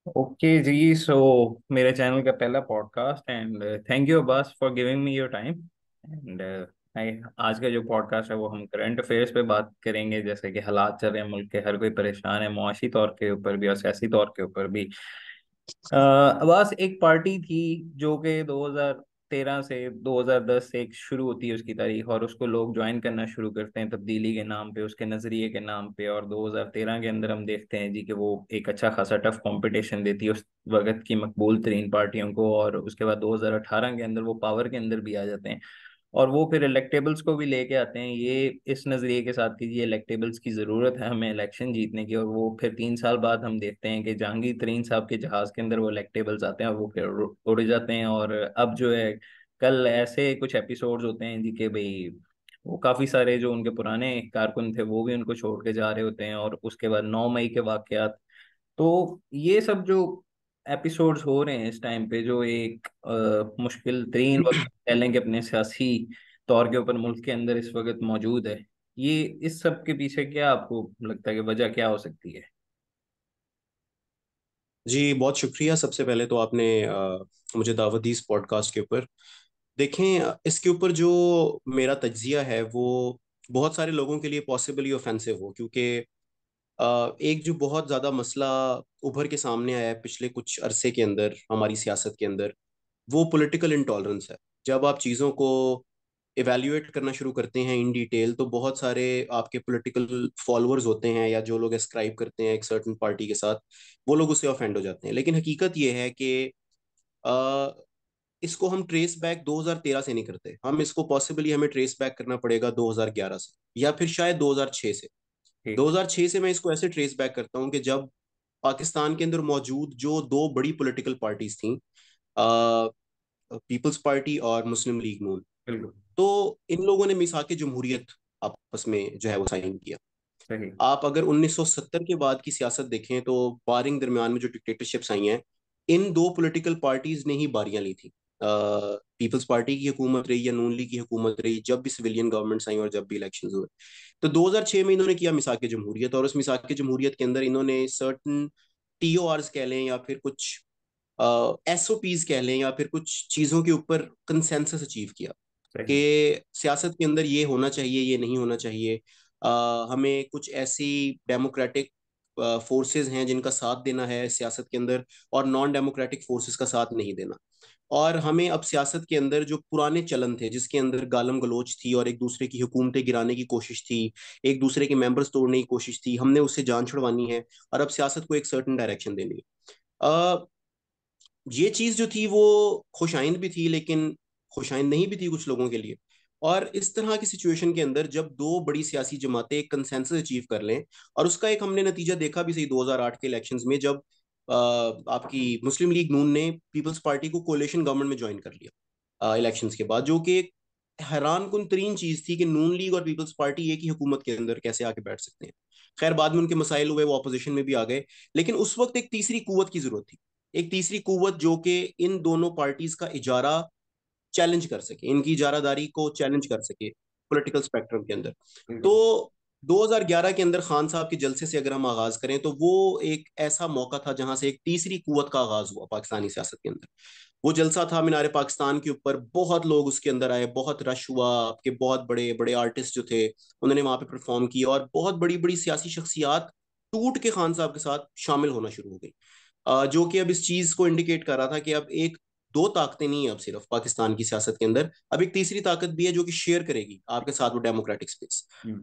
Okay जी। सो मेरे channel का पहला podcast and thank you Abbas for giving me your time. And आज का जो पॉडकास्ट है वो हम करंट अफेयर्स पे बात करेंगे, जैसे कि हालात चल रहे हैं मुल्क के, हर कोई परेशान है, मुआशी तौर के ऊपर भी और सियासी तौर के ऊपर भी। अब्बास, एक पार्टी थी जो कि 2013 से 2010 से एक शुरू होती है उसकी तारीख, और उसको लोग ज्वाइन करना शुरू करते हैं तब्दीली के नाम पे, उसके नज़रिए के नाम पे। और 2013 के अंदर हम देखते हैं जी कि वो एक अच्छा खासा टफ कंपटीशन देती है उस वक्त की मकबूल तरीन पार्टियों को, और उसके बाद 2018 के अंदर वो पावर के अंदर भी आ जाते हैं। और वो फिर इलेक्टेबल्स को भी लेके आते हैं, ये इस नज़रिए के साथ कि ये इलेक्टेबल्स की ज़रूरत है हमें इलेक्शन जीतने की। और वो फिर 3 साल बाद हम देखते हैं कि जहांगीर तरीन साहब के जहाज़ के अंदर वो इलेक्टेबल्स आते हैं और वो फिर उड़ जाते हैं। और अब जो है, कल ऐसे कुछ एपिसोड्स होते हैं जी कि भाई वो काफ़ी सारे जो उनके पुराने कारकुन थे वो भी उनको छोड़ के जा रहे होते हैं। और उसके बाद 9 मई के वाकयात। तो ये सब जो एपिसोड्स हो रहे हैं इस टाइम पे, जो एक मुश्किल तरीन वक्त कह लें कि अपने सियासी तौर के ऊपर मुल्क के अंदर इस वक्त मौजूद है, ये इस सब के पीछे क्या आपको लगता है कि वजह क्या हो सकती है? जी बहुत शुक्रिया। सबसे पहले तो आपने मुझे दावत दी इस पॉडकास्ट के ऊपर। देखें, इसके ऊपर जो मेरा तज्जिया है वो बहुत सारे लोगों के लिए पॉसिबली ऑफेंसिव हो, क्योंकि एक जो बहुत ज़्यादा मसला उभर के सामने आया है पिछले कुछ अरसे के अंदर हमारी सियासत के अंदर, वो पॉलिटिकल इंटॉलरेंस है। जब आप चीज़ों को इवेल्युएट करना शुरू करते हैं इन डिटेल, तो बहुत सारे आपके पॉलिटिकल फॉलोअर्स होते हैं या जो लोग एस्क्राइब करते हैं एक सर्टेन पार्टी के साथ, वो लोग उससे ऑफेंड हो जाते हैं। लेकिन हकीकत ये है कि अ, इसको हम ट्रेस बैक 2013 से नहीं करते, हम इसको पॉसिबली हमें ट्रेस बैक करना पड़ेगा 2011 से, या फिर शायद 2006 से। ठीक। 2006 से मैं इसको ऐसे ट्रेस बैक करता हूँ कि जब पाकिस्तान के अंदर मौजूद जो दो बड़ी पॉलिटिकल पार्टीज थी, पीपल्स पार्टी और मुस्लिम लीग नून, बिल्कुल। तो इन लोगों ने मिसाक जमहूरियत आपस में जो है वो साइन किया। सही। आप अगर 1970 के बाद की सियासत देखें तो बारिंग दरमियान में जो डिक्टेटरशिप्स आई हैं, इन दो पॉलिटिकल पार्टीज ने ही बारियां ली थी। पीपल्स पार्टी की हुकूमत रही या नून लीग की हुकूमत रही, जब भी सिविलियन गवर्नमेंट्स आई और जब भी इलेक्शंस हुए। तो 2006 में इन्होंने किया मिसाक जमहूरियत, और उस मिसाक जमहूरियत के अंदर इन्होंने सर्टन टीओआरस कह लें या फिर कुछ एसओपीज कह लें या फिर कुछ चीजों के ऊपर कंसेंसस अचीव किया सही। कि सियासत के अंदर ये होना चाहिए, ये नहीं होना चाहिए। हमें कुछ ऐसी डेमोक्रेटिक फोर्सेस हैं जिनका साथ देना है सियासत के अंदर, और नॉन डेमोक्रेटिक फोर्सेस का साथ नहीं देना। और हमें अब सियासत के अंदर जो पुराने चलन थे जिसके अंदर गालम गलोच थी और एक दूसरे की हुकूमतें गिराने की कोशिश थी, एक दूसरे के मेंबर्स तोड़ने की कोशिश थी, हमने उससे जान छुड़वानी है और अब सियासत को एक सर्टन डायरेक्शन देनी है। ये चीज जो थी वो खुशाइंद भी थी, लेकिन खुशाइंद नहीं भी थी कुछ लोगों के लिए। और इस तरह की सिचुएशन के अंदर जब दो बड़ी सियासी जमातें एक कंसेंसस अचीव कर लें, और उसका एक हमने नतीजा देखा भी सही 2008 के इलेक्शंस में, जब आपकी मुस्लिम लीग नून ने पीपल्स पार्टी को कोalition गवर्नमेंट में ज्वाइन कर लिया इलेक्शंस के बाद, जो कि एक हैरान कुन तरीन चीज थी कि नून लीग और पीपल्स पार्टी एक ही हुकूमत के अंदर कैसे आके बैठ सकते हैं। खैर बाद में उनके मसाइल हुए, वो अपोजिशन में भी आ गए। लेकिन उस वक्त एक तीसरी कुवत की जरूरत थी, एक तीसरी कुवत जो कि इन दोनों पार्टीज का इजारा चैलेंज कर सके, इनकी इजारादारी को चैलेंज कर सके पॉलिटिकल स्पेक्ट्रम के अंदर। तो बिल्कुल। 2011 के अंदर खान साहब के जलसे से अगर हम आगाज करें, तो वो एक ऐसा मौका था जहां से एक तीसरी कुवत का आगाज हुआ पाकिस्तानी सियासत के अंदर। वो जलसा था मीनार पाकिस्तान के ऊपर, बहुत लोग उसके अंदर आए, बहुत रश हुआ, आपके बहुत बड़े बड़े आर्टिस्ट जो थे उन्होंने वहां पे परफॉर्म किया, और बहुत बड़ी बड़ी सियासी शख्सियात टूट के खान साहब के साथ शामिल होना शुरू हो गई। जो कि अब इस चीज को इंडिकेट कर रहा था कि अब एक दो ताकतें नहीं है अब सिर्फ पाकिस्तान की सियासत के अंदर, अब एक तीसरी ताकत भी है जो कि शेयर करेगी आपके साथ वो डेमोक्रेटिक स्पेस। हम्म।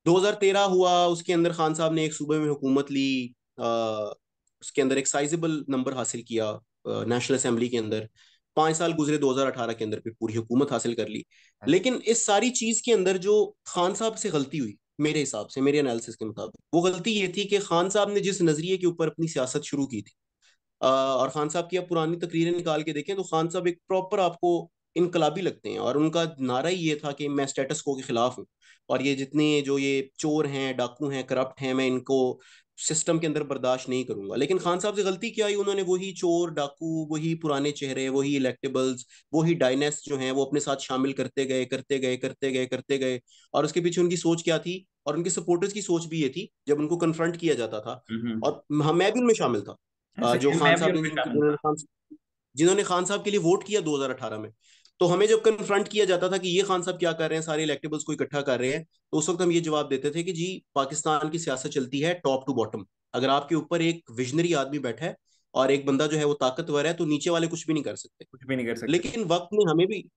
2013 हुआ, उसके अंदर खान साहब ने एक सूबे में हुकूमत ली, उसके अंदर एक साइजेबल नंबर हासिल किया नेशनल असेंबली के अंदर। 5 साल गुजरे, 2018 के अंदर फिर पूरी हुकूमत हासिल कर ली। अच्छा। लेकिन इस सारी चीज के अंदर जो खान साहब से गलती हुई, मेरे हिसाब से, मेरे एनालिसिस के मुताबिक, वो गलती ये थी कि खान साहब ने जिस नजरिए के ऊपर अपनी सियासत शुरू की थी, और खान साहब की आप पुरानी तकरीरें निकाल के देखें तो खान साहब एक प्रॉपर आपको इनकलाबी लगते हैं, और उनका नारा ही ये था कि मैं स्टेटस को के खिलाफ हूँ, और ये जितने जो ये चोर हैं, डाकू हैं, करप्ट हैं, मैं इनको सिस्टम के अंदर बर्दाश्त नहीं करूंगा। लेकिन खान साहब से गलती क्या आई, उन्होंने वही चोर डाकू, वही पुराने चेहरे, वही इलेक्टेबल्स, वही डायनेस्ट जो हैं वो अपने साथ शामिल करते गए, करते गए, करते गए, करते गए। और उसके पीछे उनकी सोच क्या थी, और उनके सपोर्टर्स की सोच भी ये थी जब उनको कन्फ्रंट किया जाता था, हम्म। और हाँ मैं भी उनमें शामिल था, ऐसे जो ही खान मैं भी साहब ने उनमें शामिल जिन्होंने था। जिन्होंने खान साहब के लिए वोट किया 2018 में। तो हमें जब कन्फ्रंट किया जाता था कि ये खान साहब क्या कर रहे हैं, सारे इलेक्टेबल्स को इकट्ठा कर रहे हैं, तो उस वक्त हम ये जवाब देते थे कि जी, पाकिस्तान की सियासत चलती है टॉप टू बॉटम। अगर आपके ऊपर एक विजनरी आदमी बैठा है और एक बंदा जो है वो ताकतवर है, तो नीचे वाले कुछ भी नहीं कर सकते। कुछ भी नहीं कर सकते। लेकिन वक्त ने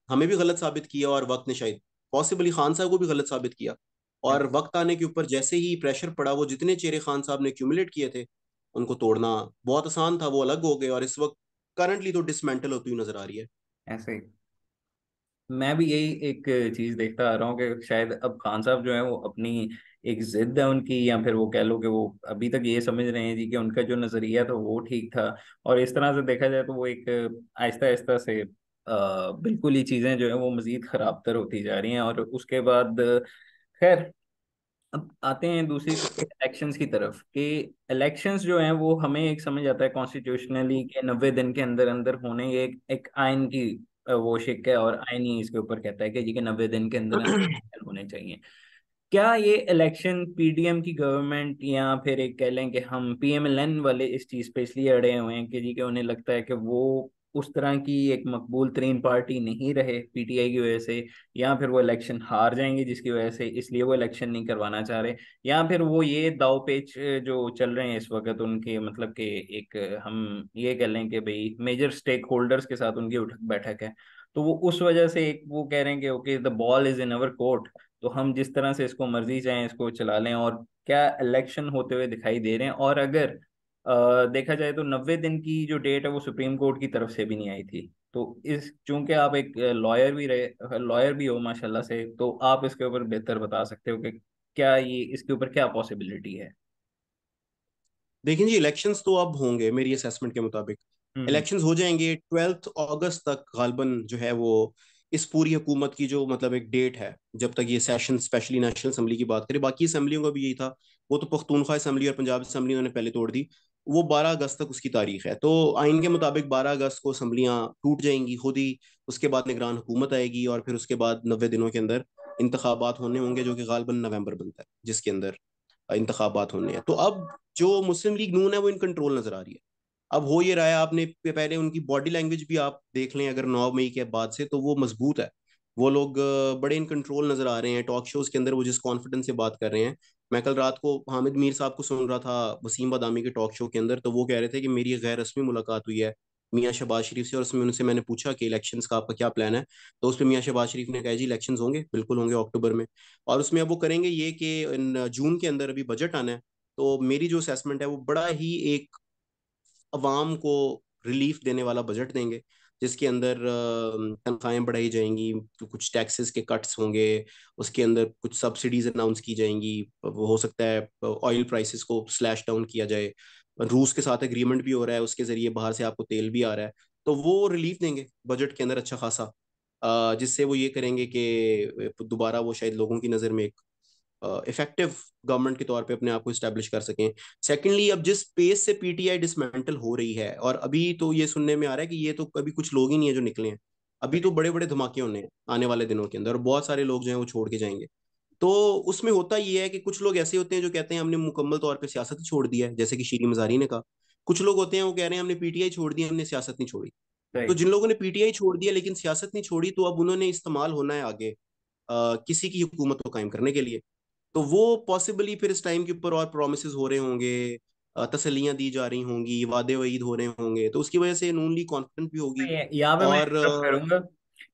हमें भी गलत साबित किया, और वक्त ने शायद पॉसिबली खान साहब को भी गलत साबित किया। और वक्त आने के ऊपर जैसे ही प्रेशर पड़ा, वो जितने चेहरे खान साहब ने एक्यूमुलेट किए थे, उनको तोड़ना बहुत आसान था, वो अलग हो गए, और इस वक्त करंटली तो डिसमेंटल होती हुई नजर आ रही है। ऐसे ही मैं भी यही एक चीज देखता आ रहा हूँ कि शायद अब खान साहब जो है वो अपनी एक जिद है उनकी, या फिर वो कह लो कि वो अभी तक ये समझ रहे हैं जी कि उनका जो नजरिया था वो ठीक था। और इस तरह से देखा जाए तो वो एक आहिस्ता आहिस्ता से बिल्कुल ही चीजें जो है वो मजीद खराब तर होती जा रही हैं। और उसके बाद खैर अब आते हैं दूसरी तरफ इलेक्शंस की तरफ कि इलेक्शंस जो हैं वो हमें एक समझ आता है कॉन्स्टिट्यूशनली के 90 दिन के अंदर अंदर होने, ये एक आयन की वो शिक है, और आयन ही इसके ऊपर कहता है कि जी के 90 दिन के अंदर अंदर होने चाहिए। क्या ये इलेक्शन पीडीएम की गवर्नमेंट या फिर एक कह लें कि हम पीएमएलएन वाले इस चीज पे इसलिए अड़े हुए हैं कि जी कि उन्हें लगता है कि वो उस तरह की एक मकबूल तरीन पार्टी नहीं रहे पीटीआई की वजह से, या फिर वो इलेक्शन हार जाएंगे जिसकी वजह से इसलिए वो इलेक्शन नहीं करवाना चाह रहे, या फिर वो ये दाव पेच जो चल रहे हैं इस वक्त उनके मतलब कि एक हम ये कह लें कि भाई मेजर स्टेक होल्डर्स के साथ उनकी उठक बैठक है, तो वो उस वजह से एक वो कह रहे हैं कि okay the ball is in our court, तो हम जिस तरह से इसको मर्जी चाहें इसको चला लें। और क्या इलेक्शन होते हुए दिखाई दे रहे हैं। और अगर देखा जाए तो 90 दिन की जो डेट है वो सुप्रीम कोर्ट की तरफ से भी नहीं आई थी। तो इस चूंकि आप एक लॉयर भी हो माशाल्लाह से, तो आप इसके ऊपर बेहतर बता सकते हो कि क्या ये इसके ऊपर क्या पॉसिबिलिटी है। देखिए जी, इलेक्शंस तो अब होंगे मेरी असेसमेंट के मुताबिक। हम्म। इलेक्शंस हो जाएंगे 12 अगस्त तक गालबन जो है वो, इस पूरी हुकूमत की जो मतलब एक डेट है, जब तक ये सेशन, स्पेशली नेशनल असम्बली की बात करें, बाकी असम्बलियों का भी यही था। वो तो पख्तूनख्वा असम्बली और पंजाब असम्बली उन्होंने पहले तोड़ दी। वो 12 अगस्त तक उसकी तारीख है, तो आइन के मुताबिक 12 अगस्त को असम्बलियां टूट जाएंगी खुद ही। उसके बाद निगरान हुकूमत आएगी, और फिर उसके बाद 90 दिनों के अंदर इंतखाबात होने होंगे, जो कि गालबन नवंबर बनता है, जिसके अंदर इंतखाबात होने हैं। तो अब जो मुस्लिम लीग नून है वो इन कंट्रोल नजर आ रही है। अब हो ये रहा है, आपने पहले उनकी बॉडी लैंग्वेज भी आप देख लें अगर 9 मई के बाद से, तो वो मजबूत है। वो लोग बड़े इन कंट्रोल नजर आ रहे हैं, टॉक शोज के अंदर वो जिस कॉन्फिडेंस से बात कर रहे हैं। मैं कल रात को हामिद मीर साहब को सुन रहा था वसीम बदामी के टॉक शो के अंदर, तो वो कह रहे थे कि मेरी गैर रस्मी मुलाकात हुई है मियाँ शहबाज शरीफ से, और उसमें उनसे मैंने पूछा कि इलेक्शंस का आपका क्या प्लान है। तो उसमें मियाँ शहबाज शरीफ ने कहा जी इलेक्शंस होंगे, बिल्कुल होंगे अक्टूबर में। और उसमें अब वो करेंगे ये कि इन जून के अंदर अभी बजट आना है। तो मेरी जो असेसमेंट है वो बड़ा ही एक अवाम को रिलीफ देने वाला बजट देंगे, जिसके अंदर तनख्वाहें बढ़ाई जाएंगी, तो कुछ टैक्सेस के कट्स होंगे, उसके अंदर कुछ सब्सिडीज अनाउंस की जाएंगी। वो हो सकता है ऑयल प्राइसेस को स्लैश डाउन किया जाए। रूस के साथ एग्रीमेंट भी हो रहा है, उसके जरिए बाहर से आपको तेल भी आ रहा है। तो वो रिलीफ देंगे बजट के अंदर अच्छा खासा, जिससे वो ये करेंगे कि दोबारा वो शायद लोगों की नज़र में एक इफेक्टिव गवर्नमेंट के तौर पे अपने आप को इस्टेब्लिश कर सकें। सेकेंडली, अब जिस पेस से पीटीआई डिसमेंटल हो रही है, और अभी तो ये सुनने में आ रहा है कि ये तो कभी कुछ लोग ही नहीं है जो निकले हैं, अभी तो बड़े बड़े धमाके होने हैं आने वाले दिनों के अंदर, और बहुत सारे लोग जो हैं वो छोड़ के जाएंगे। तो उसमें होता ये है कि कुछ लोग ऐसे होते हैं जो कहते हैं हमने मुकम्मल तौर पे सियासत ही छोड़ दिया है, जैसे कि शीरी मजारी ने कहा। कुछ लोग होते हैं वो कह रहे हैं हमने पीटीआई छोड़ दिया, हमने सियासत नहीं छोड़ी। तो सही। जिन लोगों ने पीटीआई छोड़ दिया लेकिन सियासत नहीं छोड़ी, तो अब उन्होंने इस्तेमाल होना है आगे किसी की हुकूमत को कायम करने के लिए। तो वो पॉसिबली फिर इस टाइम के ऊपर और प्रोमिस हो रहे होंगे, तसल्लियां दी जा रही होंगी, वादे वईद हो रहे होंगे, तो उसकी वजह से नून लीग कॉन्फिडेंट भी होगी। यहाँ पे मैं और इंटरप्ट करूंगा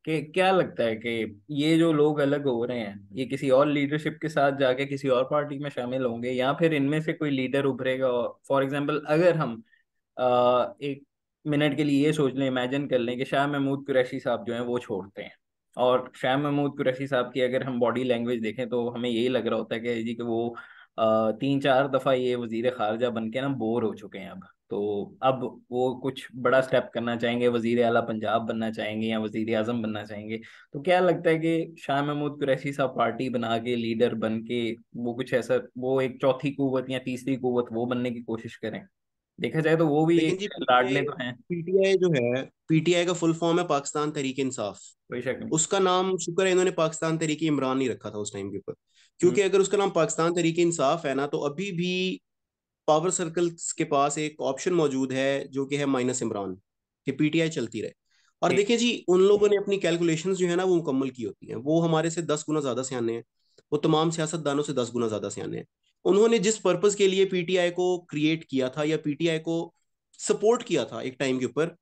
कि क्या लगता है कि ये जो लोग अलग हो रहे हैं ये किसी और लीडरशिप के साथ जाके किसी और पार्टी में शामिल होंगे, या फिर इनमें से कोई लीडर उभरेगा। फॉर एग्जांपल अगर हम एक मिनट के लिए ये सोच लें, इमेजिन कर लें कि शाह महमूद कुरैशी साहब जो हैं वो छोड़ते हैं, और शाह महमूद कुरैशी साहब की अगर हम बॉडी लैंग्वेज देखें तो हमें यही लग रहा होता है कि जी कि वो 3-4 दफा ये वजीर खारजा बन के ना बोर हो चुके हैं अब, तो अब वो कुछ बड़ा स्टेप करना चाहेंगे, वजीर आला पंजाब बनना चाहेंगे या वजीर आजम बनना चाहेंगे। तो क्या लगता है कि शाह महमूद कुरैशी साहब पार्टी बना के लीडर बन के वो कुछ ऐसा वो एक चौथी कुवत या तीसरी कुवत वो बनने की कोशिश करें। देखा जाए तो वो भी लेकिन एक जी, लाडले पीटीआई तो हैं। पीटीआई जो है, पीटीआई का फुल फॉर्म है पाकिस्तान तहरीक इंसाफ। कोई शक नहीं। उसका नाम शुक्र है इन्होंने पाकिस्तान तहरीक इमरान नहीं रखा था उस टाइम के ऊपर, हम्म। क्योंकि अगर उसका नाम पाकिस्तान तहरीक इंसाफ है ना, तो अभी भी पावर सर्कल्स के पास एक ऑप्शन मौजूद है जो कि है माइनस इमरान, कि पीटीआई चलती रहे। और ठीक। देखिए जी, उन लोगों ने अपनी कैलकुलेशंस जो है ना वो मुकम्मल की होती हैं, वो हमारे से 10 गुना ज्यादा सियाने हैं, वो तमाम सियासतदानों से 10 गुना ज्यादा सियाने हैं। उन्होंने जिस पर्पस के लिए पीटीआई को क्रिएट किया था या पीटीआई को सपोर्ट किया था एक टाइम के ऊपर,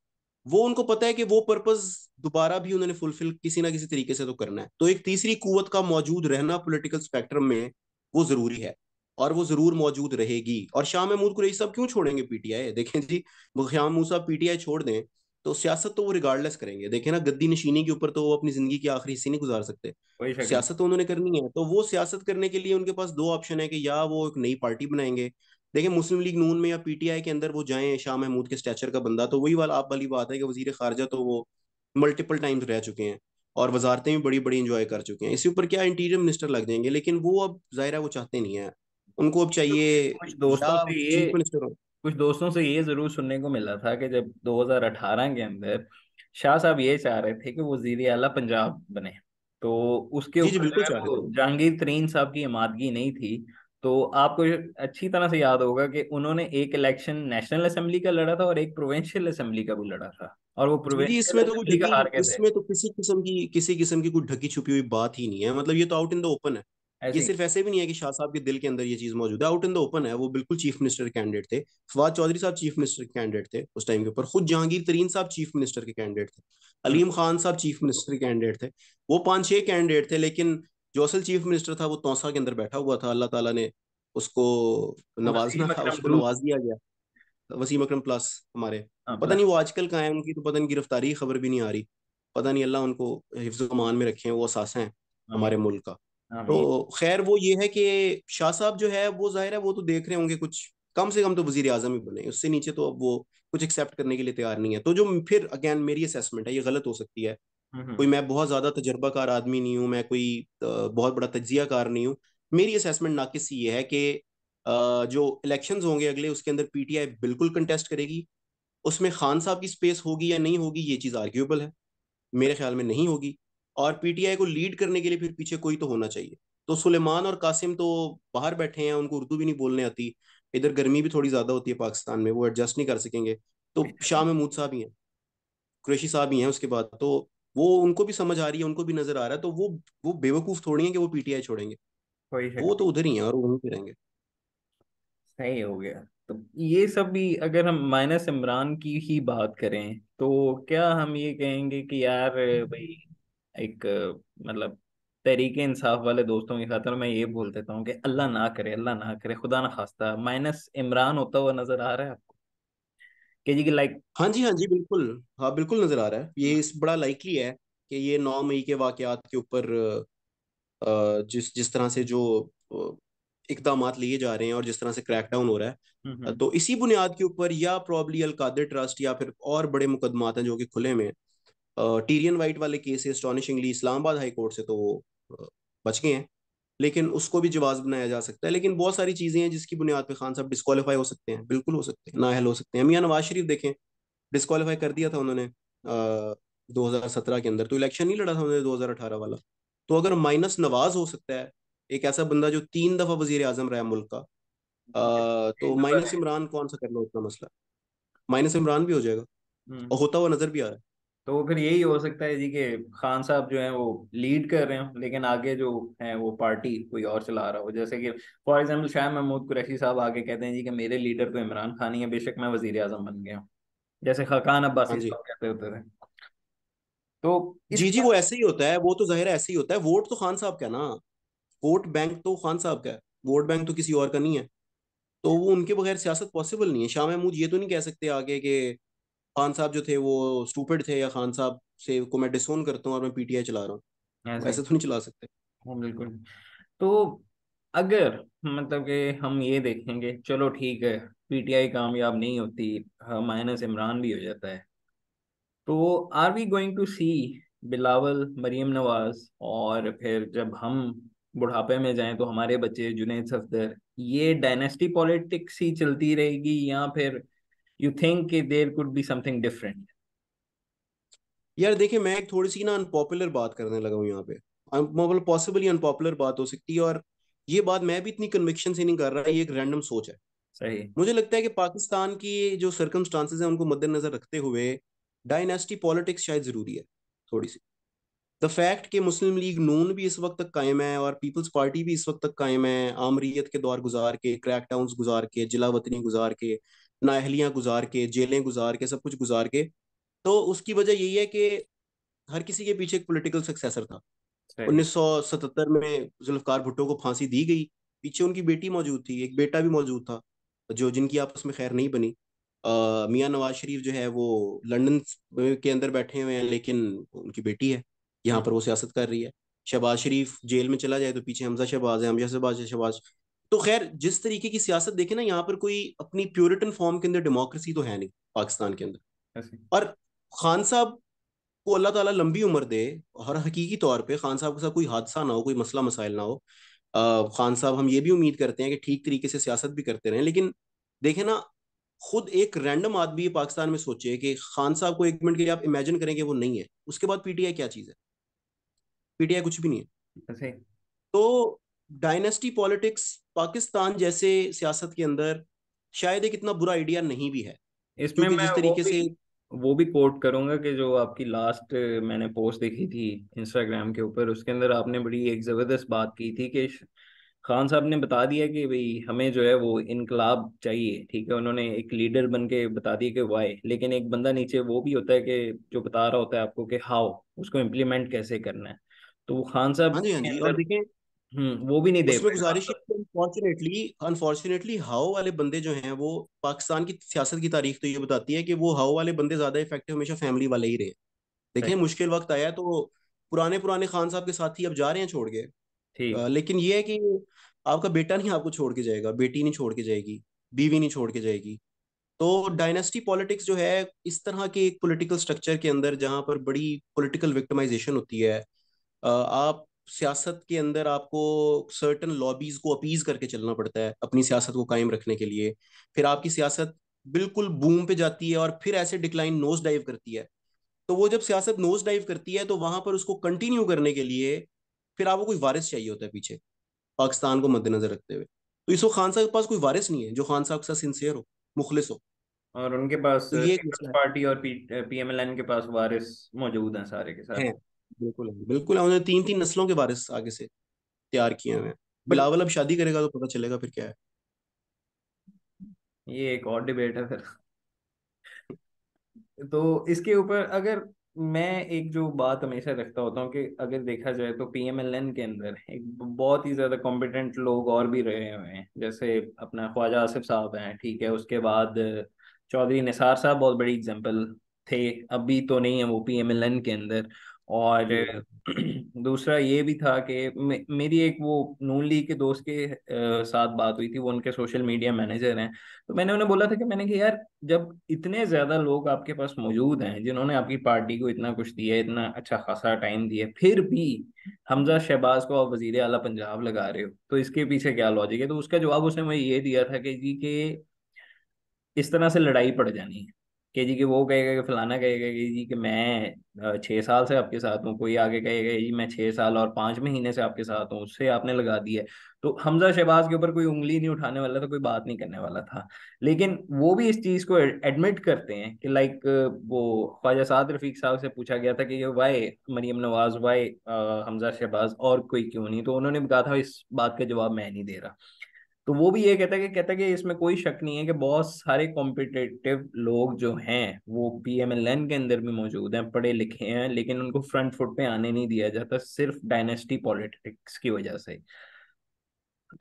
वो उनको पता है कि वो पर्पस दोबारा भी उन्होंने फुलफिल किसी ना किसी तरीके से तो करना है। तो एक तीसरी कुवत का मौजूद रहना पॉलिटिकल स्पेक्ट्रम में वो जरूरी है, और वो जरूर मौजूद रहेगी। और शाह महमूद कुरैशी साहब क्यों छोड़ेंगे पीटीआई? देखें जी, वो शाह महमूद साहब पीटीआई छोड़ दें तो सियासत तो वो रिगार्डलेस करेंगे। देखें ना, गद्दी नशीनी के ऊपर तो वो अपनी जिंदगी की आखिरी हिस्से नहीं गुजार सकते। कोई शक नहीं। सियासत तो उन्होंने करनी है, तो वो सियासत करने के लिए उनके पास दो ऑप्शन है कि या वो एक नई पार्टी बनाएंगे। देखिए, मुस्लिम लीग नून में या पीटीआई के अंदर वो जाएं शाह महमूद के स्टैचर का बंदा, तो वही वाला आप वाली बात है कि वजीर खारजा तो वो मल्टीपल टाइम्स रह चुके हैं और वजारतें भी बड़ी बड़ी इंजॉय कर चुके हैं। इसके ऊपर क्या इंटीरियर मिनिस्टर लग जाएंगे, लेकिन वो अब जाहिर है वो चाहते नहीं है। उनको अब चाहिए कुछ दोस्तों या से ये चीफ मिनिस्टर हो। कुछ दोस्तों से ये जरूर सुनने को मिला था कि जब 2018 के अंदर शाह साहब ये चाह रहे थे कि वो वजीर आला पंजाब बने, तो उसके जी जी, ऊपर जो बिल्कुल है चाह रहे वो थे। जहांगीर तरीन साहब की इमादगी नहीं थी। तो आपको अच्छी तरह से याद होगा कि उन्होंने एक इलेक्शन नेशनल असेंबली का लड़ा था और एक प्रोविंशियल असेंबली का भी लड़ा था, और वो जी जी, प्रोविंशियल इसमें तो कोई असेंबली का ढकी, हार गए थे। इसमें तो किसी किस्म की कोई ढकी छुपी हुई बात ही नहीं है। मतलब ये तो आउट इन द ओपन है। ये ऐसे ही। सिर्फ ऐसे भी नहीं है कि शाह साहब के दिल के अंदर ये चीज मौजूद है, आउट इन द ओपन है। वो बिल्कुल चीफ मिनिस्टर कैंडिडेट थे। फवाद चौधरी साहब चीफ मिनिस्टर के कैंडिडेट थे उस टाइम के ऊपर, खुद जहांगीर तरीन साहब चीफ मिनिस्टर के कैंडिडेट थे, हम्म। अलीम खान साहब चीफ मिनिस्टर के कैंडिडेट थे। वो पांच छह कैंडिडेट थे, लेकिन जो असल चीफ मिनिस्टर था वो तौसा के अंदर बैठा हुआ था। अल्लाह ताला ने उसको नवाजना वसीम था, अकरम उसको टू। नवाज दिया गया। वसीम अकरम प्लस हमारे, हाँ, पता प्लस। नहीं वो आजकल कहाँ है, उनकी तो पता नहीं गिरफ्तारी की खबर भी नहीं आ रही। पता नहीं, अल्लाह उनको हिफ्ज़ अमान में रखे हैं, वो असासा हैं आमीन। हमारे मुल्क का। आमीन। तो खैर वो ये है कि शाह साहब जो है वो जाहिर है वो तो देख रहे होंगे कुछ, कम से कम तो वजीर आजम ही बने, उससे नीचे तो अब वो कुछ एक्सेप्ट करने के लिए तैयार नहीं है। तो जो फिर अगेन मेरी असेसमेंट है, ये गलत हो सकती है। कोई, मैं बहुत ज्यादा तजर्बाकार आदमी नहीं हूँ, मैं कोई बहुत बड़ा तज्जिया कार नहीं हूँ। मेरी असेसमेंट नाकिस सी ये है कि जो इलेक्शंस होंगे अगले, उसके अंदर पीटीआई बिल्कुल कंटेस्ट करेगी। उसमें खान साहब की स्पेस होगी या नहीं होगी, ये चीज आर्ग्यूबल है। मेरे ख्याल में नहीं होगी। और पीटीआई को लीड करने के लिए फिर पीछे कोई तो होना चाहिए। तो सुलेमान और कासिम तो बाहर बैठे हैं, उनको उर्दू भी नहीं बोलने आती। इधर गर्मी भी थोड़ी ज्यादा होती है पाकिस्तान में, वो एडजस्ट नहीं कर सकेंगे। तो शाह महमूद साहब ही हैं, कुरैशी साहब ही हैं उसके बाद तो। वो उनको भी समझ आ रही है, उनको भी नजर आ रहा है, तो वो बेवकूफ थोड़ी है कि वो पीटीआई छोड़ेंगे। कोई शक वो तो नहीं। उधर ही हैं और वहीं पे रहेंगे। सही हो गया। तो ये सब भी अगर हम माइनस इमरान की ही बात करें तो क्या हम ये कहेंगे कि यार भाई एक मतलब तहरीके इंसाफ वाले दोस्तों की खातिर मैं ये बोल देता हूँ कि अल्लाह ना करे, अल्लाह ना करे, खुदा ना खास्ता माइनस इमरान होता हुआ नजर आ रहा है आपको कि जी की लाइक। हाँ जी, हाँ जी, बिल्कुल। हाँ, बिल्कुल नजर आ रहा है। ये इस बड़ा लाइकली है कि ये 9 मई के वाकयात के ऊपर जिस जिस तरह से जो इकदामात लिए जा रहे हैं और जिस तरह से क्रैकडाउन हो रहा है, हम्म। तो इसी बुनियाद के ऊपर या प्रॉब्ली अलकादिर ट्रस्ट या फिर और बड़े मुकदमात हैं जो कि खुले में, टीरियन वाइट वाले केस एस्टॉनिशिंगली इस्लामाबाद हाई कोर्ट से तो वो अ, बच गए हैं। लेकिन उसको भी जवाब बनाया जा सकता है। लेकिन बहुत सारी चीजें हैं जिसकी बुनियाद पे खान साहब डिस्qualify हो सकते हैं, बिल्कुल हो सकते हैं, नाअहल हो सकते हैं। मियां नवाज शरीफ देखें, डिस्qualify कर दिया था उन्होंने 2017 के अंदर, तो इलेक्शन नहीं लड़ा था उन्होंने 2018 वाला। तो अगर माइनस नवाज हो सकता है, एक ऐसा बंदा जो 3 दफा वजीर आजम रहा है मुल्क का, तो माइनस इमरान कौन सा कर लो इतना मसला? माइनस इमरान भी हो जाएगा, और हम्म। होता हुआ नजर भी आ रहा है। तो फिर यही हो सकता है जी कि खान साहब जो है वो लीड कर रहे हो, लेकिन आगे जो है वो पार्टी कोई और चला रहा हो। जैसे कि फॉर एग्जाम्पल शाह महमूद कुरैशी साहब आगे कहते हैं जी कि मेरे लीडर तो इमरान खान ही है, बेशक मैं वजीर आजम बन गया हूँ, जैसे खाकान हाँ अब्बासी जी, साहब कहते होते थे। तो जी जी, इसका वो ऐसे ही होता है, वो तो जाहिर है ऐसे ही होता है। वोट तो खान साहब का है ना, वोट बैंक तो खान साहब का है, वोट बैंक तो किसी और का नहीं है। तो वो उनके बगैर सियासत पॉसिबल नहीं है। शाह महमूद ये तो नहीं कह सकते आगे कि खान साहब जो थे वो स्टूपिड थे, या खान साहब से को मैं डिसोन करता हूँ और मैं पीटीआई चला रहा हूँ। वो ऐसे ही। ऐसे तो नहीं चला सकते। हाँ, बिल्कुल। तो अगर मतलब कि हम ये देखेंगे, चलो ठीक है, पीटीआई कामयाब नहीं होती, हाँ, माइनस इमरान भी हो जाता है, तो आर वी गोइंग टू सी बिलावल, मरीम नवाज, और फिर जब हम बुढ़ापे में जाएं तो हमारे बच्चे जुनैद सफदर, ये डायनेस्टी पॉलिटिक्स ही चलती रहेगी, या फिर यू थिंक कि there could be something different? यार देखिए, मैं एक थोड़ी सी ना अनपॉपुलर बात करने लगा हूँ यहाँ पे। मतलब पॉसिबली अनपॉपुलर बात हो सकती है, और ये बात मैं भी इतनी कन्विक्शन से नहीं कर रहा, ये एक रैंडम सोच है। सही। मुझे लगता है कि पाकिस्तान की जो सर्कमस्टांसेस हैं उनको मद्देनजर रखते हुए डायनेस्टी पॉलिटिक्स शायद जरूरी है थोड़ी सी। द फैक्ट कि मुस्लिम लीग नून भी इस वक्त तक कायम है और पीपल्स पार्टी भी इस वक्त तक कायम है, आमरीयत के दौर गुजार के, क्रैकडाउन्स गुजार के, जिला वतनी गुजार के, नाअहलियां गुजार के, जेलें गुजार के, सब कुछ गुजार के, तो उसकी वजह यही है कि हर किसी के पीछे एक पॉलिटिकल सक्सेसर था। सही। 1977 में जुल्फकार भुट्टो को फांसी दी गई, पीछे उनकी बेटी मौजूद थी, एक बेटा भी मौजूद था, जो जिनकी आपस में खैर नहीं बनी। मियां नवाज शरीफ जो है वो लंदन के अंदर बैठे हुए हैं, लेकिन उनकी बेटी है, यहाँ हम्म। पर वो सियासत कर रही है। शहबाज शरीफ जेल में चला जाए तो पीछे हमजा शहबाज है, हमजा शहबाज है, शहबाज। तो खैर जिस तरीके की सियासत देखे ना, यहाँ पर कोई अपनी प्यूरिटन फॉर्म के अंदर डेमोक्रेसी तो है नहीं पाकिस्तान के अंदर। सही। और खान साहब को अल्लाह ताला लंबी उम्र दे, और हकीकी तौर पे खान साहब के साथ कोई हादसा ना हो, कोई मसला मसाइल ना हो। खान साहब, हम ये भी उम्मीद करते हैं कि ठीक तरीके से सियासत भी करते रहें, लेकिन देखें ना, खुद एक रैंडम आदमी पाकिस्तान में सोचे कि खान साहब को एक मिनट के लिए आप इमेजिन करें कि वो नहीं है, उसके बाद पीटीआई क्या चीज़ है? पीटीआई कुछ भी नहीं है। सही। तो डायनेस्टी पॉलिटिक्स पाकिस्तान जैसे सियासत के अंदर शायद एक इतना बुरा आइडिया नहीं भी है, इसमें क्योंकि मैं जिस तरीके से। वो भी कोट करूंगा कि जो आपकी लास्ट मैंने पोस्ट देखी थी इंस्टाग्राम के ऊपर, उसके अंदर आपने बड़ी एक जबरदस्त बात की थी कि खान साहब ने बता दिया कि भाई हमें जो है वो इनकलाब चाहिए, ठीक है, उन्होंने एक लीडर बन के बता दिया कि वाई, लेकिन एक बंदा नीचे वो भी होता है कि जो बता रहा होता है आपको कि हाउ उसको इम्प्लीमेंट कैसे करना है। तो वो खान हाँ साहब जी, हाँ के जी, और अंदर देखें वो भी नहीं दे उसमें पाए खान गुजारिश है साहब। कि अनफॉर्चुनेटली अनफॉर्चुनेटली हाओ वाले बंदे जो हैं वो, पाकिस्तान की सियासत की तारीख तो ये बताती है कि वो हाओ वाले बंदे ज्यादा इफेक्टिव हमेशा फैमिली वाले ही रहे। सही। देखें मुश्किल वक्त आया तो पुराने पुराने खान साहब के साथी अब जा रहे हैं छोड़ के। ठीक। लेकिन ये है कि आपका बेटा नहीं आपको छोड़ के जाएगा, बेटी नहीं छोड़ के जाएगी, बीवी नहीं छोड़ के जाएगी। तो डायनेस्टी पॉलिटिक्स जो है इस तरह के एक पॉलिटिकल स्ट्रक्चर के अंदर जहां पर बड़ी पॉलिटिकल विक्टिमाइजेशन होती है, आप सियासत के अंदर आपको सर्टन लॉबीज को अपीज करके चलना पड़ता है अपनी सियासत को कायम रखने के लिए। फिर आपकी सियासत बिल्कुल बूम पे जाती है और फिर ऐसे डिक्लाइन नोज डाइव करती है। तो वो जब सियासत नोज डाइव करती है तो वहां पर उसको कंटिन्यू करने के लिए फिर आपको कोई वारिस चाहिए होता है पीछे, पाकिस्तान को मद्देनजर रखते हुए। तो इसको खान साहब के पास कोई वारिस नहीं है जो खान साहब के साथ सिंसियर हो, मुखलिस हो। और उनके पास तो ये एक पीपल्स मसला पार्टी और पीएमएलएन के पास वारिस मौजूद हैं सारे के है। सारे। बिल्कुल बिल्कुल, उन्होंने तीन तीन नस्लों के वारिस आगे से तैयार किए हुए हैं। बट बिलावल अब शादी करेगा तो पता चलेगा फिर क्या है। ये एक और डिबेट है फिर। तो इसके ऊपर अगर मैं एक जो बात हमेशा रखता होता हूँ कि अगर देखा जाए तो पीएमएलएन के अंदर एक बहुत ही ज्यादा कॉम्पिटेंट लोग और भी रहे हुए हैं, जैसे अपना ख्वाजा आसिफ साहब हैं, ठीक है, उसके बाद चौधरी निसार साहब बहुत बड़ी एग्जांपल थे, अभी तो नहीं है वो पीएमएलएन के अंदर। और हम्म। दूसरा ये भी था कि मेरी एक वो नून लीग के दोस्त के साथ बात हुई थी, वो उनके सोशल मीडिया मैनेजर हैं। तो मैंने उन्हें बोला था कि मैंने कहा यार, जब इतने ज्यादा लोग आपके पास मौजूद हैं जिन्होंने आपकी पार्टी को इतना कुछ दिया, इतना अच्छा खासा टाइम दिया, फिर भी हमजा शहबाज को आप वजीर आला पंजाब लगा रहे हो, तो इसके पीछे क्या लॉजिक है? तो उसका जवाब उसने मुझे ये दिया था कि जी के इस तरह से लड़ाई पड़ जानी है, कि जी कि वो कहेगा कि फलाना कहेगा कि जी कि मैं 6 साल से आपके साथ हूँ, कोई आगे कहेगा जी मैं 6 साल और 5 महीने से आपके साथ हूँ, उससे आपने लगा दिया है। तो हमजा शहबाज के ऊपर कोई उंगली नहीं उठाने वाला था, कोई बात नहीं करने वाला था। लेकिन वो भी इस चीज को एडमिट करते हैं कि लाइक वो ख्वाजा साद रफीक साहब से पूछा गया था कि वाई मरियम नवाज, वाई हमजा शहबाज, और कोई क्यों नहीं? तो उन्होंने कहा था इस बात का जवाब मैं नहीं दे रहा। तो वो भी ये कहता है कि इसमें कोई शक नहीं है कि बहुत सारे कॉम्पिटिटिव लोग जो हैं वो पीएमएलएन के अंदर भी मौजूद हैं, पढ़े लिखे हैं, लेकिन उनको फ्रंट फुट पे आने नहीं दिया जाता सिर्फ डायनेस्टी पॉलिटिक्स की वजह से।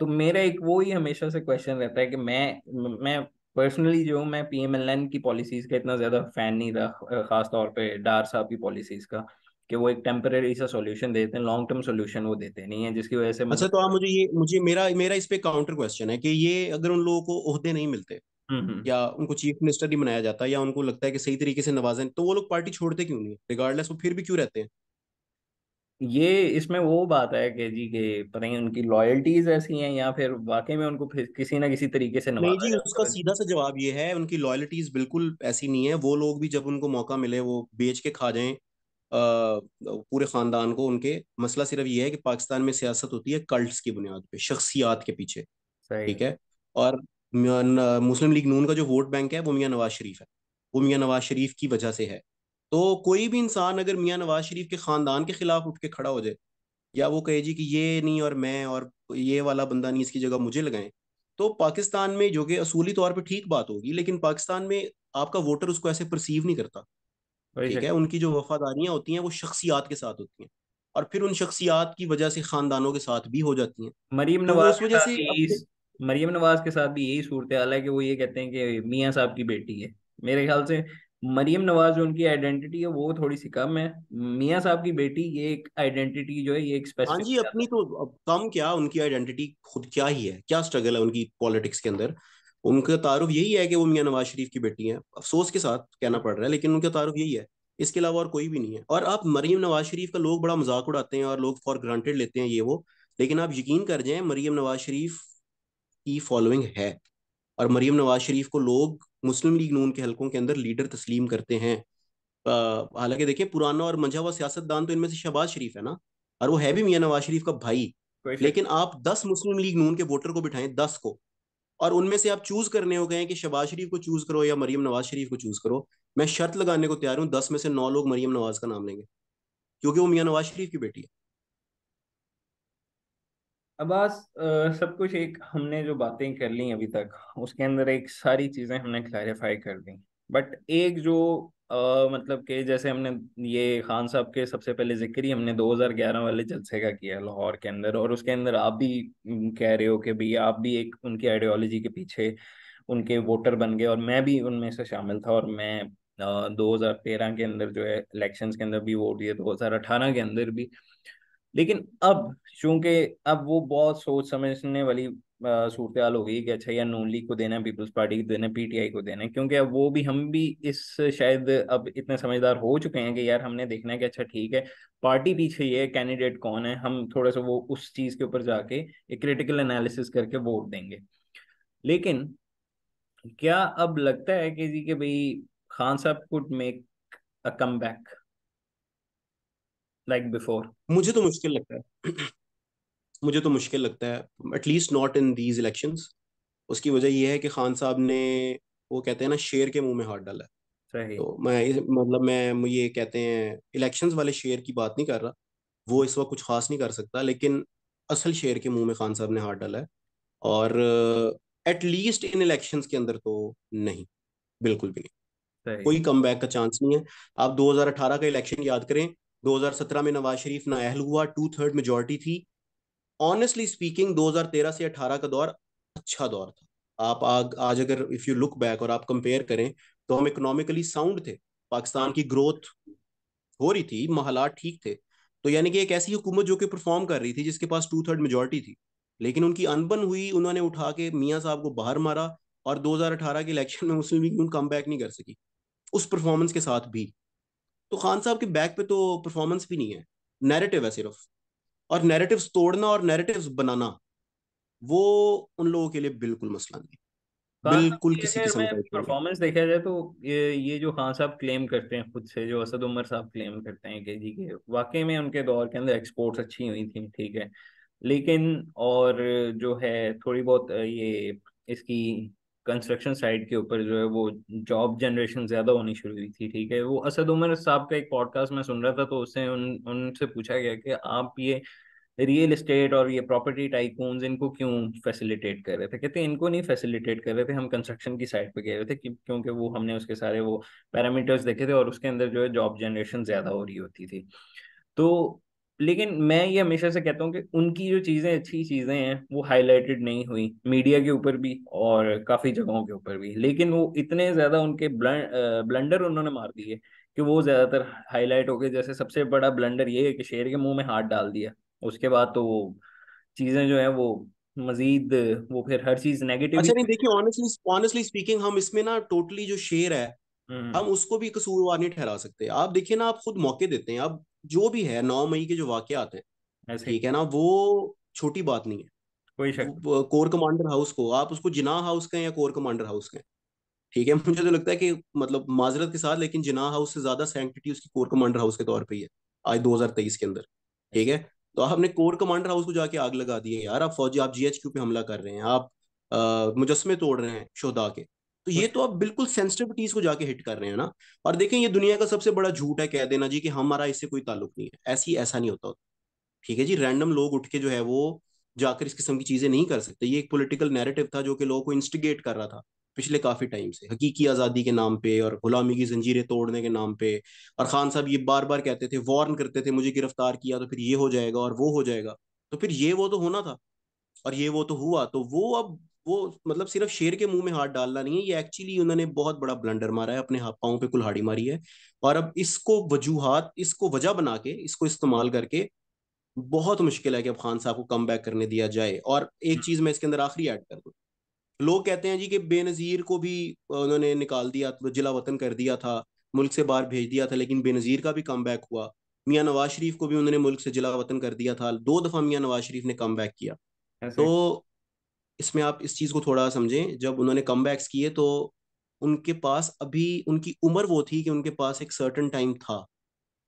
तो मेरा एक वो ही हमेशा से क्वेश्चन रहता है कि मैं पर्सनली जो हूँ, मैं पीएमएलएन की पॉलिसीज का इतना ज्यादा फैन नहीं रहा, खास तौर पे डार साहब की पॉलिसीज का, कि वो एक टेम्पररी सा सॉल्यूशन देते हैं, लॉन्ग टर्म सॉल्यूशन वो देते नहीं है, जिसकी वजह से अच्छा, तो आप मतलब। मुझे ये मुझे मेरा मेरा इस पे काउंटर क्वेश्चन है कि ये अगर उन लोगों को ओहदे नहीं मिलते, हम्म। या उनको चीफ मिनिस्टर नहीं बनाया जाता, या उनको लगता है कि सही तरीके से नवाजें, तो वो लोग पार्टी छोड़ते क्यों नहीं? रिगार्डलेस वो फिर भी क्यों रहते हैं? ये इसमें वो बात है कि जी के पता नहीं उनकी लॉयल्टीज ऐसी हैं या फिर वाकई में उनको फिर किसी ना किसी तरीके से नहीं नवाजा जी, उसका जाता है। सीधा सा जवाब ये है, उनकी लॉयल्टीज बिल्कुल ऐसी नहीं है। वो लोग भी जब उनको मौका मिले वो बेच के खा जाएं पूरे खानदान को उनके। मसला सिर्फ ये है कि पाकिस्तान में सियासत होती है कल्ट्स की बुनियाद पे, शख्सियात के पीछे। सही। ठीक है। और मुस्लिम लीग नून का जो वोट बैंक है वो मियां नवाज शरीफ है, वो मियां नवाज शरीफ की वजह से है। तो कोई भी इंसान अगर मियां नवाज शरीफ के खानदान के खिलाफ उठ के खड़ा हो जाए, या वो कहे जी कि ये नहीं और मैं और ये वाला बंदा नहीं, इसकी जगह मुझे लगाएं, तो पाकिस्तान में, जो कि असूली तौर पे ठीक बात होगी, लेकिन पाकिस्तान में आपका वोटर उसको ऐसे परसीव नहीं करता। वही ठीक है, शक। उनकी जो वफादारियां होती हैं वो शख्सियात के साथ होती हैं, और फिर उन शख्सियात की वजह से खानदानों के साथ भी हो जाती हैं। मरीम तो वो नवाज उस के वजह साथ से भी अपने। मरीम नवाज के साथ भी यही सूरत हाल है कि वो ये कहते हैं कि मियाँ साहब की बेटी है। मेरे ख्याल से मरीम नवाज जो उनकी आइडेंटिटी है वो थोड़ी सी कम है। मियाँ साहब की बेटी ये एक आइडेंटिटी जो है ये एक हाँ स्पेसिफिक जी, ज्यादा अपनी है। तो अब कम क्या, उनकी आइडेंटिटी खुद क्या ही है, क्या स्ट्रगल है उनकी पॉलिटिक्स के अंदर। उनका तारुफ यही है कि वो मियां नवाज शरीफ की बेटी हैं, अफसोस के साथ कहना हाँ, पड़ रहा है, लेकिन उनका तारुफ यही है। इसके अलावा और कोई भी नहीं है। और आप मरीम नवाज शरीफ का लोग बड़ा मजाक उड़ाते हैं और लोग फॉर ग्रांटेड लेते हैं ये वो, लेकिन आप यकीन कर जाएं, मरीम नवाज शरीफ की फॉलोइंग है। और मरीम नवाज शरीफ को लोग मुस्लिम लीग नून के हलकों के अंदर लीडर तस्लीम करते हैं। हालांकि देखिए, पुराना और मंझा हुआ सियासतदान तो इनमें से शहबाज शरीफ है ना, और वो है भी मियां नवाज शरीफ का भाई। कोई शक लेकिन आप 10 मुस्लिम लीग नून के वोटर को बिठाएं, 10 को, और उनमें से आप चूज करने हो गए कि शहबाज शरीफ को चूज करो या मरीम नवाज शरीफ को चूज करो। मैं शर्त लगाने को तैयार हूं, 10 में से 9 लोग मरीम नवाज का नाम लेंगे, क्योंकि वो मियां नवाज शरीफ की बेटी है। अब्बास, सब कुछ एक हमने जो बातें कर ली अभी तक उसके अंदर एक सारी चीजें हमने क्लैरिफाई कर दी। बट एक जो मतलब कि जैसे हमने ये खान साहब के सबसे पहले जिक्र ही हमने 2011 वाले जलसे का किया लाहौर के अंदर, और उसके अंदर आप भी कह रहे हो कि भाई आप भी एक उनकी आइडियोलॉजी के पीछे उनके वोटर बन गए, और मैं भी उनमें से शामिल था। और मैं 2013 के अंदर जो है इलेक्शंस के अंदर भी वोट दिए, 2018 के अंदर भी। लेकिन अब चूंकि अब वो बहुत सोच समझने वाली सूरत हाल हो गई कि अच्छा यार नून लीग को देना है, पीपल्स पार्टी को देना है, पीटीआई को देना है, क्योंकि अब वो भी हम भी इस शायद अब इतने समझदार हो चुके हैं कि यार हमने देखना है कि अच्छा ठीक है पार्टी पीछे ये कैंडिडेट कौन है, हम थोड़ा सा वो उस चीज के ऊपर जाके एक क्रिटिकल एनालिसिस करके वोट देंगे। लेकिन क्या अब लगता है कि जी कि भाई खान साहब could make a come back like before? मुझे तो मुश्किल लगता है। मुझे तो मुश्किल लगता है, at least not in these elections. उसकी वजह यह है कि खान साहब ने, वो कहते हैं ना, शेर के मुंह में हाथ डाला है। सही। तो मतलब मैं ये कहते हैं इलेक्शंस वाले शेर की बात नहीं कर रहा, वो इस वक्त कुछ खास नहीं कर सकता, लेकिन असल शेर के मुंह में खान साहब ने हाथ डाला है। और एटलीस्ट इन इलेक्शंस के अंदर तो नहीं, बिल्कुल भी नहीं। सही। कोई कमबैक का चांस नहीं है। आप 2018 का इलेक्शन याद करें, 2017 में नवाज शरीफ नाअहल हुआ, 2/3 मेजोरिटी थी। ऑनेस्टली स्पीकिंग 2013 से 18 का दौर अच्छा दौर था। आप आज अगर इफ यू लुक बैक और आप कंपेयर करें, तो हम इकोनॉमिकली साउंड थे, पाकिस्तान हाँ। की ग्रोथ हो रही थी, हालात ठीक थे। तो यानी कि एक ऐसी हुकूमत जो कि परफॉर्म कर रही थी, जिसके पास 2/3 मेजोरिटी थी, लेकिन उनकी अनबन हुई, उन्होंने उठा के मियां साहब को बाहर मारा, और 2018 के इलेक्शन में मुस्लिम लीग नून कम बैक नहीं कर सकी उस परफॉर्मेंस के साथ भी। तो खान साहब के बैक पे तो परफॉर्मेंस भी नहीं है, नैरेटिव है सिर्फ। और नैरेटिव्स तोड़ना और नैरेटिव्स बनाना, वो उन लोगों के लिए बिल्कुल मसला नहीं, खान साहब बिल्कुल की किसी अगर किस्म मैं का इशू नहीं। परफॉर्मेंस देखा जाए तो ये जो खान साहब क्लेम करते हैं खुद से, जो असद उमर साहब क्लेम करते हैं कि जी के वाकई में उनके दौर के अंदर एक्सपोर्ट्स अच्छी हुई थी, ठीक है। लेकिन और जो है थोड़ी बहुत ये इसकी कंस्ट्रक्शन साइट के ऊपर जो है वो जॉब जनरेशन ज्यादा होनी शुरू हुई थी, ठीक है। वो असद उमर साहब का एक पॉडकास्ट में सुन रहा था, तो उससे उनसे पूछा गया कि आप ये रियल एस्टेट और ये प्रॉपर्टी टाइकून्स इनको क्यों फैसिलिटेट कर रहे थे? कहते हैं इनको नहीं फैसिलिटेट कर रहे थे, हम कंस्ट्रक्शन की साइड पे गए हुए थे क्योंकि वो हमने उसके सारे वो पैरामीटर्स देखे थे और उसके अंदर जो है जॉब जनरेशन ज्यादा हो रही होती थी। तो लेकिन मैं ये हमेशा से कहता हूँ कि उनकी जो चीजें अच्छी चीजें हैं वो हाईलाइटेड नहीं हुई मीडिया के ऊपर भी और काफी जगहों के ऊपर भी, लेकिन वो इतने ज्यादा उनके ब्लंडर उन्होंने मार दिए कि वो ज्यादातर हाईलाइट हो गए। जैसे सबसे बड़ा ब्लंडर ये है कि शेर के मुंह में हाथ डाल दिया, उसके बाद तो वो चीजें जो है वो मजीद, वो फिर हर चीज नेगेटिव ही। अच्छा नहीं, देखिए, ऑनेस्टली ऑनेस्टली स्पीकिंग, हम इसमें ना टोटली जो शेर है, हम्म। हम उसको भी कसूरवार नहीं ठहरा सकते। आप देखिए ना, आप खुद मौके देते हैं। अब जो भी है, 9 मई के जो वाकयात हैं, ऐसे ही। ठीक है ना, वो छोटी बात नहीं है। कोई शक वो कोर कमांडर हाउस को, आप उसको जिनाह हाउस कहें या कोर कमांडर हाउस कहें, ठीक है, मुझे तो लगता है कि मतलब माजरत के साथ, लेकिन जिनाह हाउस से ज्यादा सैंक्टिटी उसकी कोर कमांडर हाउस के तौर पे ही है आज 2023 के अंदर। ठीक नहीं। है, तो आपने कोर कमांडर हाउस को जाके आग लगा दी है यार। आप फौजी, आप जीएचक्यू पे हमला कर रहे हैं, आप मुजस्मे तोड़ रहे हैं शोधा के। तो ये कुछ तो आप बिल्कुल सेंसिटिविटीज को जाके हिट कर रहे हैं ना। और देखें, ये दुनिया का सबसे बड़ा झूठ है कह देना जी कि हमारा इससे कोई ताल्लुक नहीं है। ऐसा नहीं होता। ठीक है जी, रैंडम लोग उठ के जो है वो जाकर इस किस्म की चीजें नहीं कर सकते। ये एक पॉलिटिकल नैरेटिव था जो कि लोगों को इंस्टिगेट कर रहा था पिछले काफी टाइम से, हकीकी आजादी के नाम पे और गुलामी की जंजीरें तोड़ने के नाम पे। और खान साहब ये बार बार कहते थे, वार्न करते थे, मुझे गिरफ्तार किया तो फिर ये हो जाएगा और वो हो जाएगा। तो फिर ये वो तो होना था, और ये वो तो हुआ। तो वो अब वो मतलब सिर्फ शेर के मुंह में हाथ डालना नहीं है, ये एक्चुअली उन्होंने बहुत बड़ा ब्लंडर मारा है, अपने हाथ पांव पे कुल्हाड़ी मारी है। और अब इसको वजूहात, इसको वजह बना के, इसको इस्तेमाल करके बहुत मुश्किल है कि अब खान साहब को कम बैक करने दिया जाए। और एक चीज मैं इसके अंदर आखिरी ऐड कर दूं। लोग कहते हैं जी कि बेनजीर को भी उन्होंने निकाल दिया, तो जिला वतन कर दिया था, मुल्क से बाहर भेज दिया था, लेकिन बेनजीर का भी कम बैक हुआ। मियां नवाज शरीफ को भी उन्होंने मुल्क से जिला वतन कर दिया था, 2 दफा मियां नवाज शरीफ ने कम बैक किया। ऐसे। तो इसमें आप इस चीज को थोड़ा समझें, जब उन्होंने कम बैक्स किए तो उनके पास अभी, उनकी उम्र वो थी कि उनके पास एक सर्टन टाइम था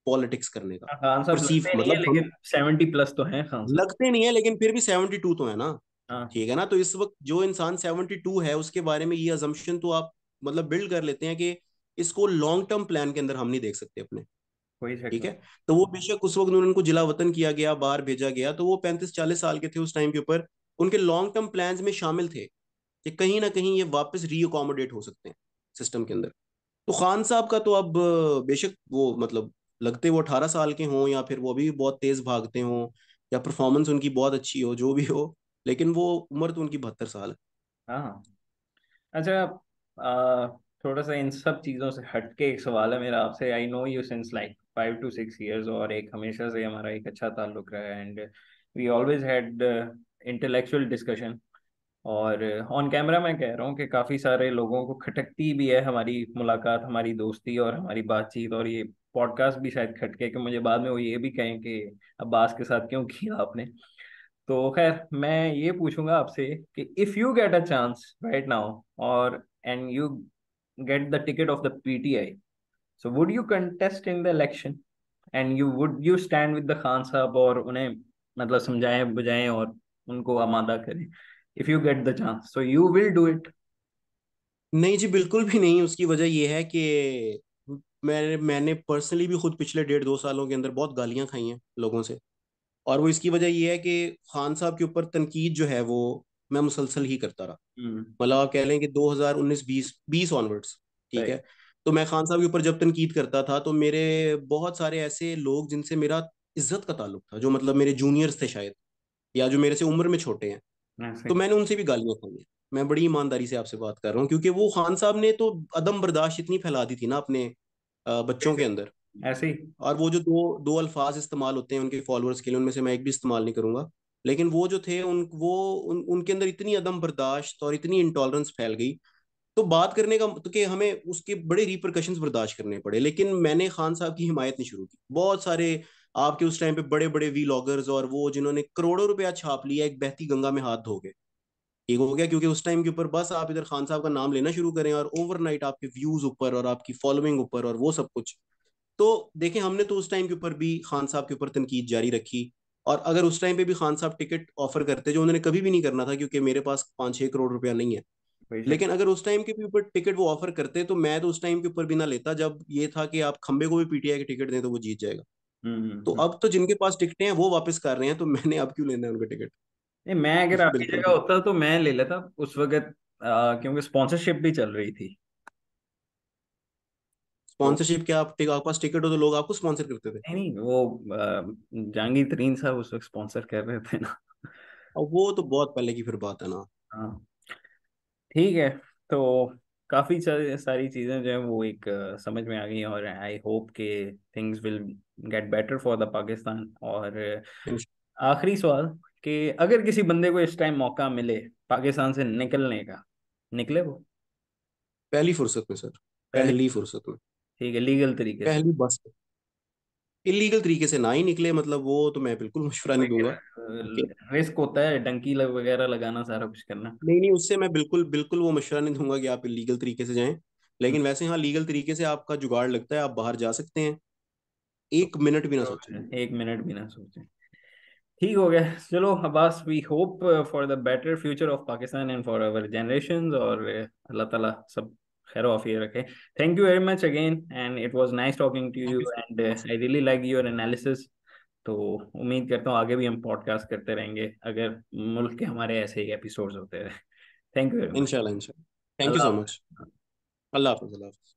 पॉलिटिक्स करने का। खान साहब परसीव लगते नहीं है, मतलब हम लेकिन 70+ तो हैं खान साहब। लगते नहीं है, लेकिन फिर भी 72 तो है ना। हाँ। ठीक है ना। तो इस वक्त जो इंसान 72 है उसके बारे में ये अजम्पशन तो आप मतलब बिल्ड कर लेते हैं कि इसको लॉन्ग टर्म प्लान के अंदर हम नहीं देख सकते अपने। कोई शक ठीक है। नहीं। तो वो बेशक उस वक्त उनको जिला वतन किया गया, बाहर भेजा गया, तो वो 35-40 साल के थे उस टाइम के ऊपर। उनके लॉन्ग टर्म प्लान्स में शामिल थे कि कहीं ना कहीं ये वापस रीअकोमोडेट हो सकते हैं सिस्टम के अंदर। तो खान साहब का तो अब बेशक वो मतलब लगते वो 18 साल के हों, या फिर वो अभी भी बहुत तेज भागते हों, या परफॉर्मेंस उनकी बहुत अच्छी हो, जो भी हो, लेकिन वो उम्र तो उनकी 72 साल है। हाँ। अच्छा। आ, थोड़ा सा इन सब चीज़ों से हट के एक सवाल है मेरा आपसे। I know you since like 5 to 6 years, और एक हमेशा से हमारा एक अच्छा ताल्लुक रहा है, and we always had intellectual discussion. और ऑन कैमरा मैं कह रहा हूँ कि काफ़ी सारे लोगों को खटकती भी है हमारी मुलाकात, हमारी दोस्ती और हमारी बातचीत, और ये पॉडकास्ट भी शायद खटके कि मुझे बाद में वो ये भी कहें कि अब्बास के साथ क्यों किया आपने। तो खैर मैं ये पूछूंगा आपसे कि if you get a chance right now, और and you get the ticket of the PTI, so would you contest in the election, and you stand with the Khan Sahab और उन्हें मतलब समझाएं बुझाएं और उनको आमादा करें? If you get the chance, so you will do it? नहीं जी, बिल्कुल भी नहीं। उसकी वजह यह है कि मैंने पर्सनली भी खुद पिछले 1.5-2 सालों के अंदर बहुत गालियां खाई हैं लोगों से। और वो इसकी वजह यह है कि खान साहब के ऊपर तनकीद जो है वो मैं मुसलसल ही करता रहा। हम्म। मतलब आप कह लें कि 2019 20 ऑनवर्ड्स। ठीक सही। है। तो मैं खान साहब के ऊपर जब तनकीद करता था तो मेरे बहुत सारे ऐसे लोग जिनसे मेरा इज्जत का ताल्लुक था, जो मतलब मेरे जूनियर्स थे शायद, या जो मेरे से उम्र में छोटे हैं, ऐसे। तो मैंने उनसे भी गालियां खाई हैं। मैं बड़ी ईमानदारी से आपसे बात कर रहा हूँ, क्योंकि वो खान साहब ने तो अदम बर्दाश्त इतनी फैला दी थी ना अपने बच्चों ऐसे। के अंदर। ऐसे ही। और वो जो दो दो अल्फाज इस्तेमाल होते हैं उनके फॉलोअर्स के लिए, उनमें से मैं एक भी इस्तेमाल नहीं करूंगा, लेकिन वो जो थे उनके अंदर इतनी अदम बर्दाश्त और इतनी इंटॉलरेंस फैल गई। तो बात करने का तो कि हमें उसके बड़े रिपरकशंस बर्दाश्त करने पड़े। लेकिन मैंने खान साहब की हिमायत नहीं शुरू की। बहुत सारे आपके उस टाइम पे बड़े बड़े वीलॉगर्स और वो जिन्होंने करोड़ों रुपया छाप लिया एक बहती गंगा में हाथ धो गए। ठीक हो गया, क्योंकि उस टाइम के ऊपर बस आप इधर खान साहब का नाम लेना शुरू करें और ओवरनाइट आपके व्यूज ऊपर और आपकी फॉलोइंग ऊपर और वो सब कुछ। तो देखें, हमने तो उस टाइम के ऊपर भी खान साहब के ऊपर तनकीद जारी रखी। और अगर उस टाइम पे भी खान साहब टिकट ऑफर करते, जो उन्होंने कभी भी नहीं करना था क्योंकि मेरे पास 5-6 करोड़ रुपया नहीं है, कोई शक। लेकिन अगर उस टाइम के भी ऊपर टिकट वो ऑफर करते तो मैं तो उस टाइम के ऊपर भी ना लेता, जब ये था कि आप खंबे को भी पीटीआई की टिकट दें तो वो जीत जाएगा। तो हम्म। अब तो जिनके पास टिकटें हैं वो वापस कर रहे हैं, तो मैंने अब क्यों लेना है उनका टिकट। नहीं, मैं अगर आपकी बिल्कुल जगह भी। होता तो मैं ले लेता उस वक्त, क्योंकि स्पॉन्सरशिप भी चल रही थी। तो स्पॉन्सरशिप क्या, आपके पास टिकट हो तो लोग आपको स्पॉन्सर करते थे? नहीं नहीं, वो जहांगीर तरीन साहब उस वक्त स्पॉन्सर कर रहे थे ना। अब वो तो बहुत पहले की फिर बात है ना। हाँ। ठीक है। तो काफी सारी चीजें जो है वो एक समझ में आ गई, और आई होप के things will get better for the Pakistan. और आखिरी सवाल कि अगर किसी बंदे को इस टाइम मौका मिले पाकिस्तान से निकलने का, निकले वो? पहली फुर्सत में सर, पहले। पहली फुर्सत में, ठीक है, लीगल तरीके से। पहली बस। इलीगल तरीके से ना ही निकले, मतलब वो तो मैं बिल्कुल मशवरा नहीं दूंगा कि रिस्क होता है, डंकी वगैरह लगाना, सारा कुछ करना। नहीं नहीं, उससे मैं बिल्कुल बिल्कुल वो मशवरा नहीं दूंगा कि आप इलीगल तरीके से जाएं। लेकिन वैसे हाँ, लीगल तरीके से आपका जुगाड़ लगता है, आप बाहर जा सकते हैं, तो 1 मिनट भी ना सोचें। 1 मिनट भी ना सोचें। ठीक हो गया। चलो Abbas, we hope for the better future of Pakistan and for our generations, और अल्लाह ताला सब खैर आफियत रखे। Thank you very much again, and it was nice talking to thank you, you and so much. I really like your analysis. तो उम्मीद करता हूँ आगे भी हम पॉडकास्ट करते रहेंगे, अगर मुल्क के हमारे ऐसे ही एपिसोड्स होते रहे। Thank you very much. इंशाल्लाह इंशाल्लाह। Thank you Allah so much. हाफ़िज़। अल्लाह हाफ़िज़।